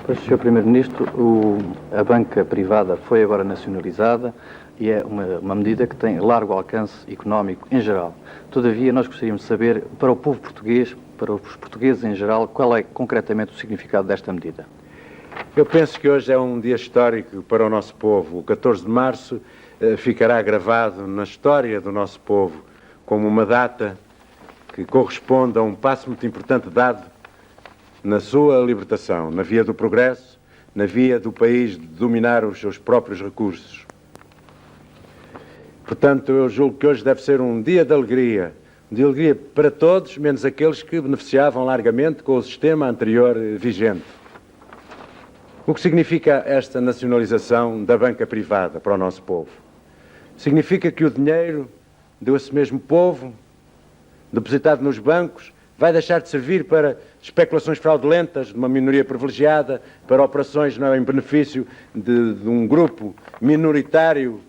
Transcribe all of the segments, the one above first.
Pois, Sr. Primeiro-Ministro, a banca privada foi agora nacionalizada e é uma medida que tem largo alcance económico em geral. Todavia, nós gostaríamos de saber, para o povo português, para os portugueses em geral, qual é concretamente o significado desta medida? Eu penso que hoje é um dia histórico para o nosso povo. O 14 de março ficará gravado na história do nosso povo como uma data que corresponde a um passo muito importante dado na sua libertação, na via do progresso, na via do país de dominar os seus próprios recursos. Portanto, eu julgo que hoje deve ser um dia de alegria para todos, menos aqueles que beneficiavam largamente com o sistema anterior vigente. O que significa esta nacionalização da banca privada para o nosso povo? Significa que o dinheiro desse mesmo povo, depositado nos bancos, vai deixar de servir para especulações fraudulentas de uma minoria privilegiada, para operações não em benefício de um grupo minoritário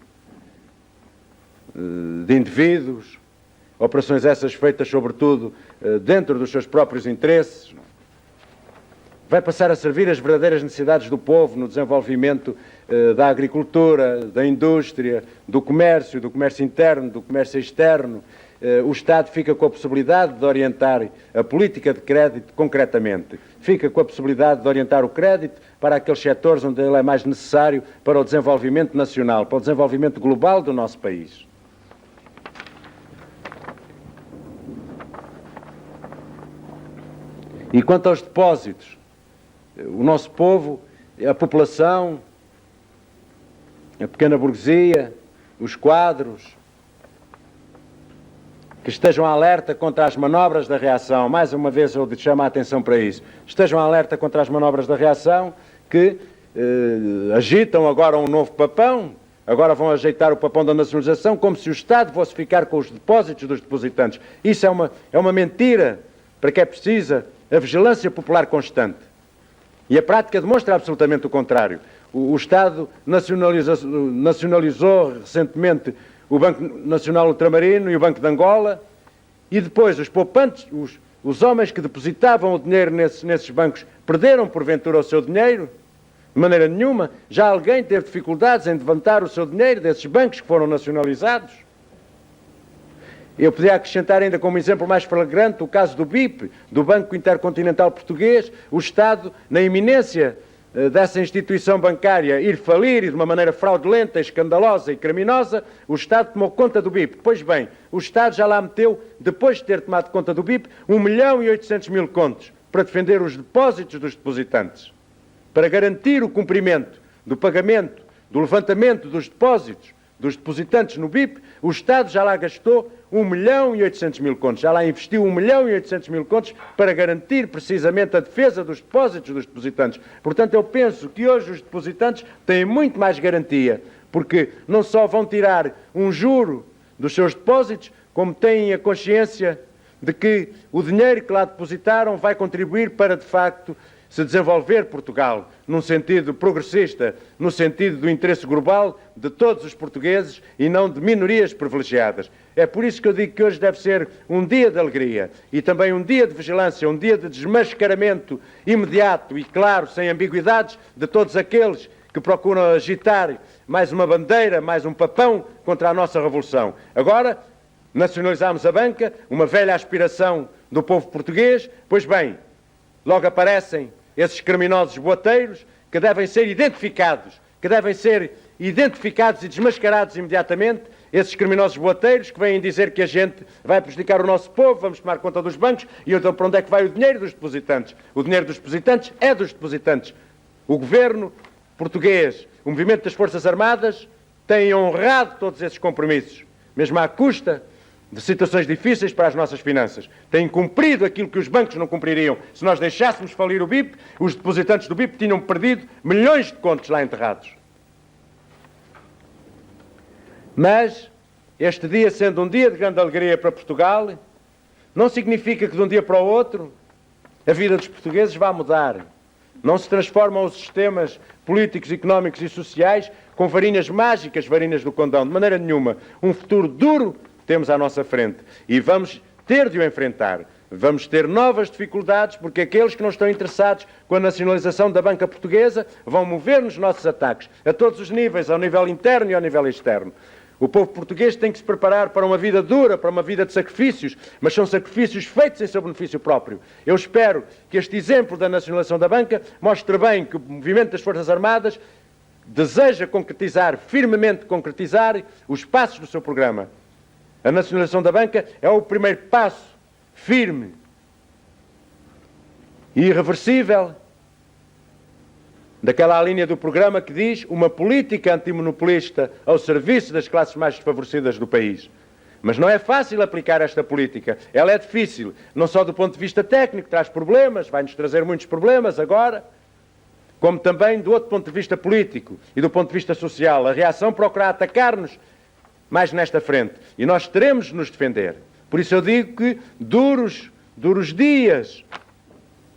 de indivíduos, operações essas feitas sobretudo dentro dos seus próprios interesses. Vai passar a servir as verdadeiras necessidades do povo no desenvolvimento da agricultura, da indústria, do comércio interno, do comércio externo. O Estado fica com a possibilidade de orientar a política de crédito concretamente. Fica com a possibilidade de orientar o crédito para aqueles setores onde ele é mais necessário para o desenvolvimento nacional, para o desenvolvimento global do nosso país. E quanto aos depósitos, o nosso povo, a população, a pequena burguesia, os quadros, que estejam alerta contra as manobras da reação. Mais uma vez eu chamo a atenção para isso. Estejam alerta contra as manobras da reação que agitam agora um novo papão, agora vão ajeitar o papão da nacionalização como se o Estado fosse ficar com os depósitos dos depositantes. Isso é uma mentira, para que é precisa a vigilância popular constante. E a prática demonstra absolutamente o contrário. O Estado nacionalizou recentemente o Banco Nacional Ultramarino e o Banco de Angola, e depois os poupantes, os homens que depositavam o dinheiro nesses bancos, perderam porventura o seu dinheiro? De maneira nenhuma. Já alguém teve dificuldades em levantar o seu dinheiro desses bancos que foram nacionalizados? Eu podia acrescentar ainda como exemplo mais flagrante o caso do BIP, do Banco Intercontinental Português, o Estado, na iminência dessa instituição bancária ir falir e de uma maneira fraudulenta, escandalosa e criminosa, o Estado tomou conta do BIP. Pois bem, o Estado já lá meteu, depois de ter tomado conta do BIP, 1.800.000 contos para defender os depósitos dos depositantes, para garantir o cumprimento do pagamento, do levantamento dos depósitos dos depositantes no BIP. O Estado já lá gastou 1.800.000 contos, já lá investiu 1.800.000 contos para garantir precisamente a defesa dos depósitos dos depositantes. Portanto, eu penso que hoje os depositantes têm muito mais garantia, porque não só vão tirar um juro dos seus depósitos, como têm a consciência de que o dinheiro que lá depositaram vai contribuir para, de facto, se desenvolver Portugal num sentido progressista, no sentido do interesse global de todos os portugueses e não de minorias privilegiadas. É por isso que eu digo que hoje deve ser um dia de alegria e também um dia de vigilância, um dia de desmascaramento imediato e claro, sem ambiguidades, de todos aqueles que procuram agitar mais uma bandeira, mais um papão contra a nossa revolução. Agora, nacionalizamos a banca, uma velha aspiração do povo português. Pois bem, logo aparecem esses criminosos boateiros que devem ser identificados e desmascarados imediatamente, esses criminosos boateiros que vêm dizer que a gente vai prejudicar o nosso povo, vamos tomar conta dos bancos, e então para onde é que vai o dinheiro dos depositantes? O dinheiro dos depositantes é dos depositantes. O governo português, o movimento das Forças Armadas, tem honrado todos esses compromissos, mesmo à custa de situações difíceis para as nossas finanças. Têm cumprido aquilo que os bancos não cumpririam. Se nós deixássemos falir o BIP, os depositantes do BIP tinham perdido milhões de contos lá enterrados. Mas este dia, sendo um dia de grande alegria para Portugal, não significa que de um dia para o outro a vida dos portugueses vá mudar. Não se transformam os sistemas políticos, económicos e sociais com varinhas mágicas, varinhas do condão. De maneira nenhuma. Um futuro duro temos à nossa frente e vamos ter de o enfrentar. vamos ter novas dificuldades, porque aqueles que não estão interessados com a nacionalização da banca portuguesa vão mover nos nossos ataques, a todos os níveis, ao nível interno e ao nível externo. O povo português tem que se preparar para uma vida dura, para uma vida de sacrifícios, mas são sacrifícios feitos em seu benefício próprio. Eu espero que este exemplo da nacionalização da banca mostre bem que o movimento das Forças Armadas deseja concretizar, firmemente concretizar, os passos do seu programa. A nacionalização da banca é o primeiro passo firme e irreversível daquela linha do programa que diz uma política antimonopolista ao serviço das classes mais desfavorecidas do país. Mas não é fácil aplicar esta política. Ela é difícil, não só do ponto de vista técnico, traz problemas, vai-nos trazer muitos problemas agora, como também do outro ponto de vista político e do ponto de vista social. A reação procura atacar-nos mais nesta frente. E nós teremos de nos defender. Por isso eu digo que duros dias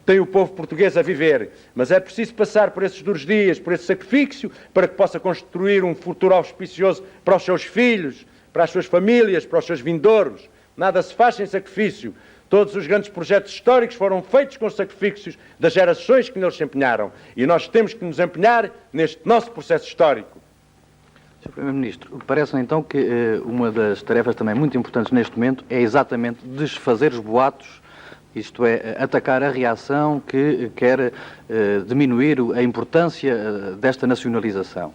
tem o povo português a viver, mas é preciso passar por esses duros dias, por esse sacrifício, para que possa construir um futuro auspicioso para os seus filhos, para as suas famílias, para os seus vindouros. Nada se faz sem sacrifício. Todos os grandes projetos históricos foram feitos com sacrifícios das gerações que neles se empenharam. E nós temos que nos empenhar neste nosso processo histórico. Sr. Primeiro-Ministro, parece-me então que uma das tarefas também muito importantes neste momento é exatamente desfazer os boatos, isto é, atacar a reação que quer diminuir a importância desta nacionalização.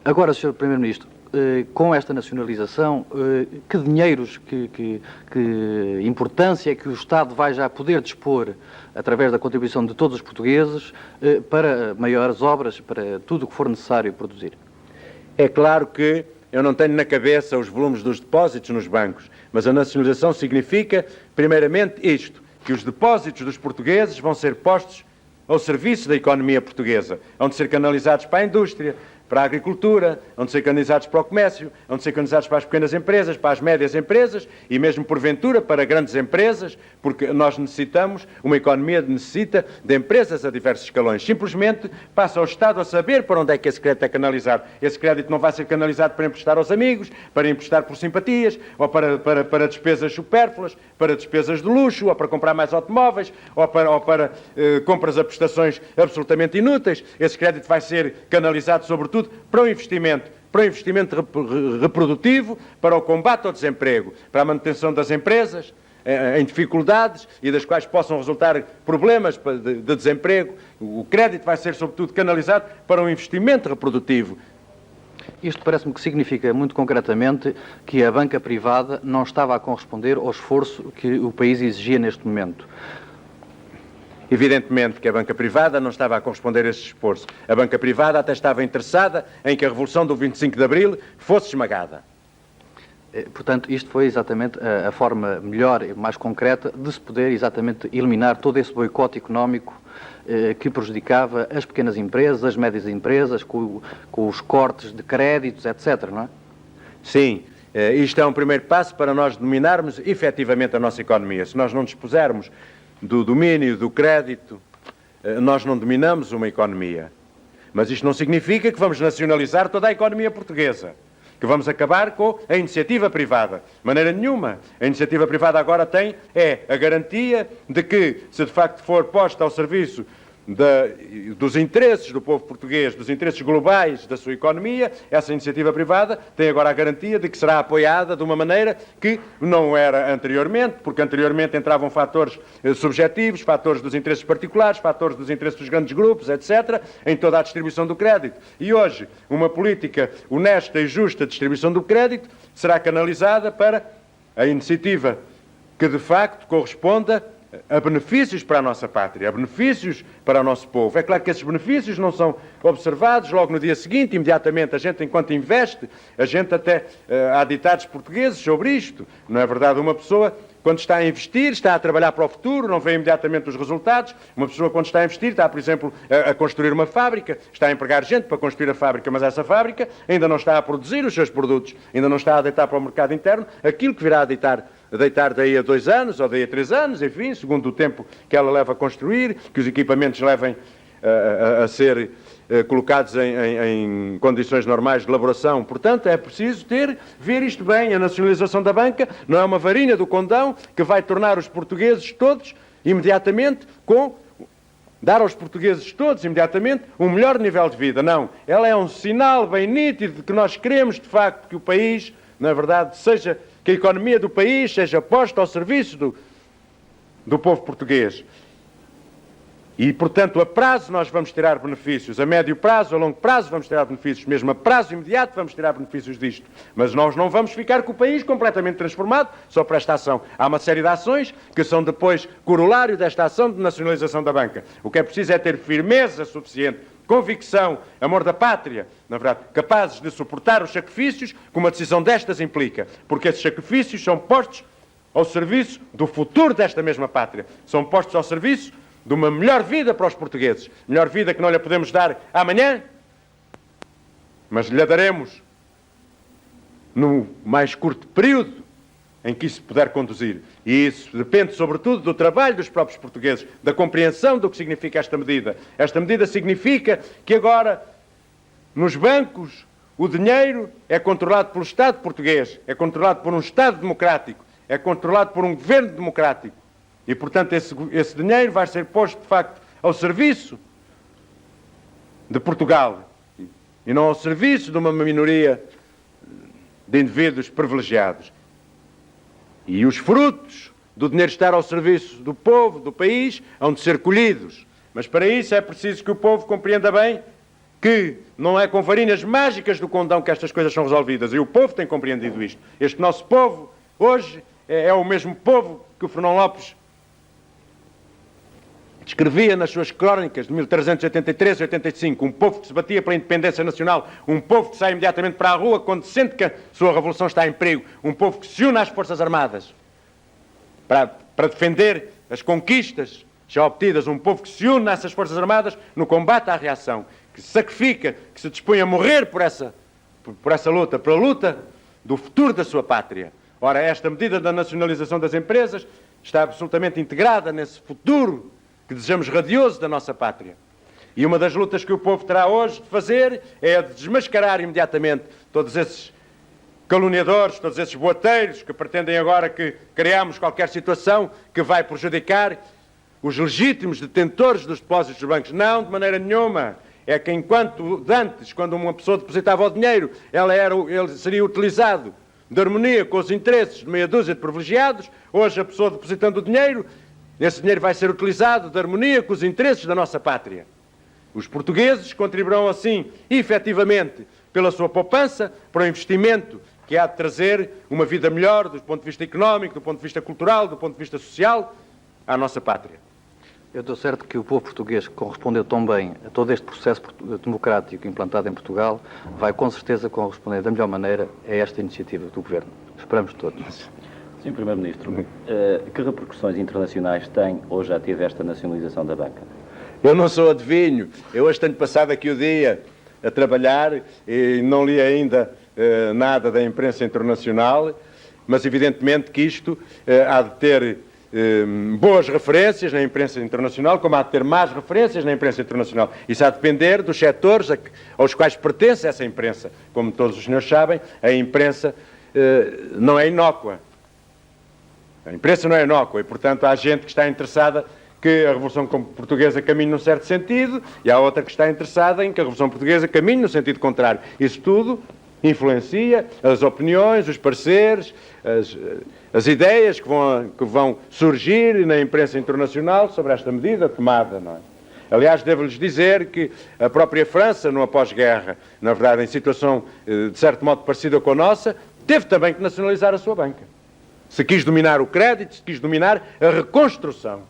Agora, Sr. Primeiro-Ministro, com esta nacionalização, que dinheiros, que importância é que o Estado vai já poder dispor, através da contribuição de todos os portugueses, para maiores obras, para tudo o que for necessário produzir? É claro que eu não tenho na cabeça os volumes dos depósitos nos bancos, mas a nacionalização significa, primeiramente, isto, que os depósitos dos portugueses vão ser postos ao serviço da economia portuguesa, vão ser canalizados para a indústria, para a agricultura, vão ser canalizados para o comércio, vão ser canalizados para as pequenas empresas, para as médias empresas e mesmo, porventura, para grandes empresas, porque nós necessitamos, uma economia necessita de empresas a diversos escalões. Simplesmente passa ao Estado a saber para onde é que esse crédito é canalizado. Esse crédito não vai ser canalizado para emprestar aos amigos, para emprestar por simpatias, ou para despesas supérfluas, para despesas de luxo, ou para comprar mais automóveis, ou para compras a prestações absolutamente inúteis. Esse crédito vai ser canalizado, sobretudo, para o investimento reprodutivo, para o combate ao desemprego, para a manutenção das empresas em dificuldades e das quais possam resultar problemas de desemprego. O crédito vai ser, sobretudo, canalizado para o investimento reprodutivo. Isto parece-me que significa, muito concretamente, que a banca privada não estava a corresponder ao esforço que o país exigia neste momento. Evidentemente que a banca privada não estava a corresponder a esse esforço. A banca privada até estava interessada em que a Revolução do 25 de Abril fosse esmagada. Portanto, isto foi exatamente a forma melhor e mais concreta de se poder exatamente eliminar todo esse boicote económico que prejudicava as pequenas empresas, as médias empresas, com os cortes de créditos, etc., não é? Sim. Isto é um primeiro passo para nós dominarmos efetivamente a nossa economia. Se nós não dispusermos do domínio do crédito, nós não dominamos uma economia. Mas isto não significa que vamos nacionalizar toda a economia portuguesa, que vamos acabar com a iniciativa privada. De maneira nenhuma. A iniciativa privada agora tem a garantia de que, se de facto for posta ao serviço dos interesses do povo português, dos interesses globais da sua economia, essa iniciativa privada tem agora a garantia de que será apoiada de uma maneira que não era anteriormente, porque anteriormente entravam fatores subjetivos, fatores dos interesses particulares, fatores dos interesses dos grandes grupos, etc., em toda a distribuição do crédito. E hoje, uma política honesta e justa de distribuição do crédito será canalizada para a iniciativa que, de facto, corresponda a benefícios para a nossa pátria, a benefícios para o nosso povo. É claro que esses benefícios não são observados logo no dia seguinte, imediatamente. A gente, enquanto investe, a gente até há ditados portugueses sobre isto. Não é verdade? Uma pessoa, quando está a investir, está a trabalhar para o futuro, não vê imediatamente os resultados. Uma pessoa, quando está a investir, está, por exemplo, a construir uma fábrica, está a empregar gente para construir a fábrica, mas essa fábrica ainda não está a produzir os seus produtos, ainda não está a deitar para o mercado interno aquilo que virá a deitar daí a 2 anos ou daí a 3 anos, enfim, segundo o tempo que ela leva a construir, que os equipamentos levem a ser colocados em condições normais de elaboração. Portanto, é preciso ver isto bem. A nacionalização da banca não é uma varinha do condão que vai tornar os portugueses todos, imediatamente, dar aos portugueses todos, imediatamente, um melhor nível de vida. Não. Ela é um sinal bem nítido de que nós queremos, de facto, que o país, na verdade, que a economia do país seja posta ao serviço do povo português. E, portanto, a prazo nós vamos tirar benefícios, a médio prazo, a longo prazo vamos tirar benefícios, mesmo a prazo imediato vamos tirar benefícios disto. Mas nós não vamos ficar com o país completamente transformado só por esta ação. Há uma série de ações que são depois corolário desta ação de nacionalização da banca. O que é preciso é ter firmeza suficiente, convicção, amor da pátria, na verdade, capazes de suportar os sacrifícios que uma decisão destas implica, porque esses sacrifícios são postos ao serviço do futuro desta mesma pátria. São postos ao serviço de uma melhor vida para os portugueses. Melhor vida que não lhe podemos dar amanhã, mas lhe daremos no mais curto período em que isso puder conduzir. E isso depende, sobretudo, do trabalho dos próprios portugueses, da compreensão do que significa esta medida. Esta medida significa que agora, nos bancos, o dinheiro é controlado pelo Estado português, é controlado por um Estado democrático, é controlado por um governo democrático. E, portanto, esse dinheiro vai ser posto, de facto, ao serviço de Portugal e não ao serviço de uma minoria de indivíduos privilegiados. E os frutos do dinheiro estar ao serviço do povo, do país, hão de ser colhidos. Mas para isso é preciso que o povo compreenda bem que não é com varinhas mágicas do condão que estas coisas são resolvidas. E o povo tem compreendido isto. Este nosso povo, hoje, é o mesmo povo que o Fernão Lopes descrevia nas suas crónicas de 1383 e 85, um povo que se batia pela independência nacional, um povo que sai imediatamente para a rua quando sente que a sua revolução está em perigo, um povo que se une às Forças Armadas para defender as conquistas já obtidas, um povo que se une nessas Forças Armadas no combate à reação, que se sacrifica, que se dispõe a morrer por essa luta, pela luta do futuro da sua pátria. Ora, esta medida da nacionalização das empresas está absolutamente integrada nesse futuro que desejamos radioso da nossa pátria. E uma das lutas que o povo terá hoje de fazer é a de desmascarar imediatamente todos esses caluniadores, todos esses boateiros que pretendem agora que criamos qualquer situação que vai prejudicar os legítimos detentores dos depósitos dos bancos. Não, de maneira nenhuma. É que enquanto antes, quando uma pessoa depositava o dinheiro, ele seria utilizado de harmonia com os interesses de meia dúzia de privilegiados, hoje a pessoa depositando o dinheiro, esse dinheiro vai ser utilizado de harmonia com os interesses da nossa pátria. Os portugueses contribuirão assim, efetivamente, pela sua poupança, para o investimento que há de trazer uma vida melhor do ponto de vista económico, do ponto de vista cultural, do ponto de vista social, à nossa pátria. Eu estou certo que o povo português, que correspondeu tão bem a todo este processo democrático implantado em Portugal, vai com certeza corresponder da melhor maneira a esta iniciativa do Governo. Esperamos todos. Sr. Primeiro-Ministro, que repercussões internacionais tem ou já teve esta nacionalização da banca? Eu não sou adivinho. Eu hoje tenho passado aqui o dia a trabalhar e não li ainda nada da imprensa internacional, mas evidentemente que isto há de ter boas referências na imprensa internacional, como há de ter más referências na imprensa internacional. Isso há de depender dos setores aos quais pertence essa imprensa. Como todos os senhores sabem, a imprensa não é inócua. A imprensa não é inócua e, portanto, há gente que está interessada que a Revolução Portuguesa caminhe num certo sentido e há outra que está interessada em que a Revolução Portuguesa caminhe no sentido contrário. Isso tudo influencia as opiniões, os pareceres, as ideias que vão surgir na imprensa internacional sobre esta medida tomada, não é? Aliás, devo-lhes dizer que a própria França, no após-guerra, na verdade, em situação de certo modo parecida com a nossa, teve também que nacionalizar a sua banca. Se quis dominar o crédito, se quis dominar a reconstrução.